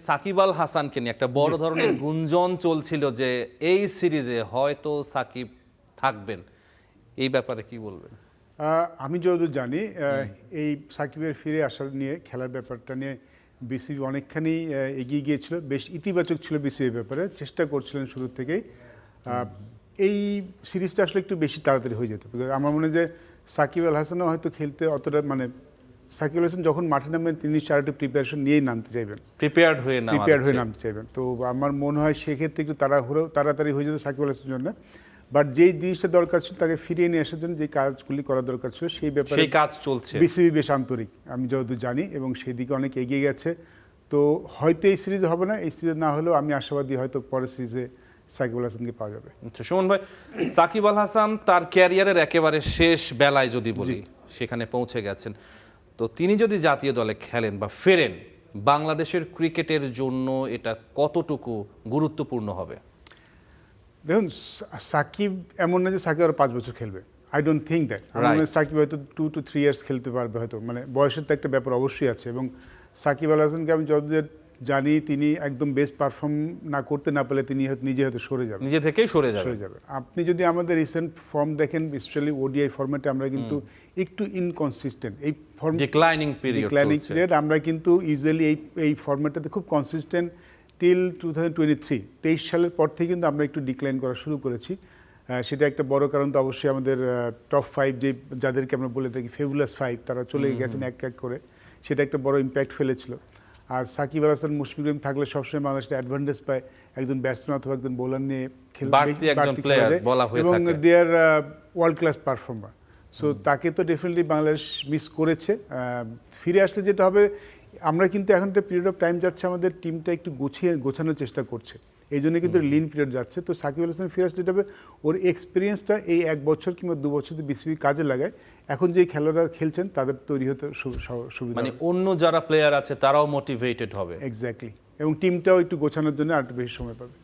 সাকিব আল হাসানকে নিয়ে একটা বড় ধরনের গুঞ্জন চলছিল যে এই সিরিজে হয়তো সাকিব থাকবেন, এই ব্যাপারে কি বলবেন? আমি যতদূর জানি এই সাকিবের ফিরে আসার নিয়ে খেলার ব্যাপারটা নিয়ে বিসিবি অনেকখানি এগিয়ে গিয়েছিল, বেশ ইতিবাচক ছিল বিসিবির ব্যাপারে, চেষ্টা করছিলেন শুরু থেকেই। এই সিরিজটা আসলে একটু বেশি তাড়াতাড়ি হয়ে যেত, আমার মনে হয় যে সাকিব আল হাসানও হয়তো খেলতে অতটা মানে সাকিব আল হাসান যখন মাঠে নামবেন তিনি সারাটা প্রিপারেশন নিয়েই নামতে চাইবেন, প্রিপেয়ার্ড হয়ে নামতে চাইবেন। তো আমার মনে হয় সেক্ষেত্রে একটু তাড়াতাড়ি হয়ে যেত সাকিব আল হাসানের জন্য। বাট যেই জিনিসটা দরকার ছিল তাকে ফিরিয়ে নিয়ে আসার জন্য যে কাজগুলি করা দরকার ছিল সেই ব্যাপারে কাজ চলছে, বিসিবি বেশ আন্তরিক আমি যতদূর জানি, এবং সেই দিকে অনেক এগিয়ে গেছে। তো হয়তো এই সিরিজে হবে না, এই সিরিজে না হলেও আমি আশাবাদী হয়তো পরের সিরিজে সাকিব আল হাসানকে পাওয়া যাবে। আচ্ছা সুমন ভাই, সাকিব আল হাসান তার ক্যারিয়ারের একেবারে শেষ বেলায় যদি বলি সেখানে পৌঁছে গেছেন, তো তিনি যদি জাতীয় দলে খেলেন বা ফেরেন, বাংলাদেশের ক্রিকেটের জন্য এটা কতটুকু গুরুত্বপূর্ণ হবে? দেখুন, সাকিব এমন না যে সাকিব আরও 5 বছর খেলবে, আই ডোন্ট থিঙ্ক দ্যাট। আমার মনে হয় সাকিব হয়তো 2 to 3 ইয়ার্স খেলতে পারবে হয়তো, মানে বয়সের তো একটা ব্যাপার অবশ্যই আছে। এবং সাকিব আল হাসানকে আমি যতদূর জানি তিনি একদম বেস্ট পারফর্ম না করতে না পারলে তিনি হয়তো নিজে হয়তো সরে যাবে, নিজে থেকেই সরে যাবে। আপনি যদি আমাদের রিসেন্ট ফর্ম দেখেন, স্পেশালি ওডিআই ফর্মেটে আমরা কিন্তু একটু ইনকনসিস্টেন্ট, এই ফর্ম ডিক্লাইনিং পিরিয়ড আমরা কিন্তু ইউজুয়ালি এই ফর্মেটটাতে খুব কনসিস্টেন্ট টিল 2023 সালের পর থেকে কিন্তু আমরা একটু ডিক্লাইন করা শুরু করেছি। সেটা একটা বড় কারণ তো অবশ্যই আমাদের টপ 5 যাদেরকে আমরা বলে থাকি ফেবুলাস 5 তারা চলে গেছেন এক এক করে, সেটা একটা বড় ইম্প্যাক্ট ফেলেছিল। আর সাকিব আল হাসান, মুশফিকুর রহিম থাকলে সবসময় বাংলাদেশটা অ্যাডভান্টেজ পায় একজন ব্যাটসম্যান অথবা একজন বোলার নিয়ে এবং দে আর ওয়ার্ল্ড ক্লাস পারফর্মার। সো তাকে তো ডেফিনেটলি বাংলাদেশ মিস করেছে। ফিরে আসলে যেটা হবে, আমরা কিন্তু এখন একটা পিরিয়ড অফ টাইম যাচ্ছে, আমাদের টিমটা একটু গোছানোর চেষ্টা করছে, এই জন্য কিন্তু লিন পিরিয়ড যাচ্ছে। তো সাকিব আল হাসান ফিরে আসলে যেটা হবে, ওর এক্সপিরিয়েন্সটা এই 1 বছর কিংবা 2 বছর বিসিবি কাজে লাগায়, এখন যে খেলোয়াড়রা খেলছেন তাদের তৈরি হতে সুবিধা, মানে অন্য যারা প্লেয়ার আছে তারাও মোটিভেটেড হবে। এক্স্যাক্টলি, এবং টিমটাও একটু গোছানোর জন্য আর একটু বেশি সময় পাবে।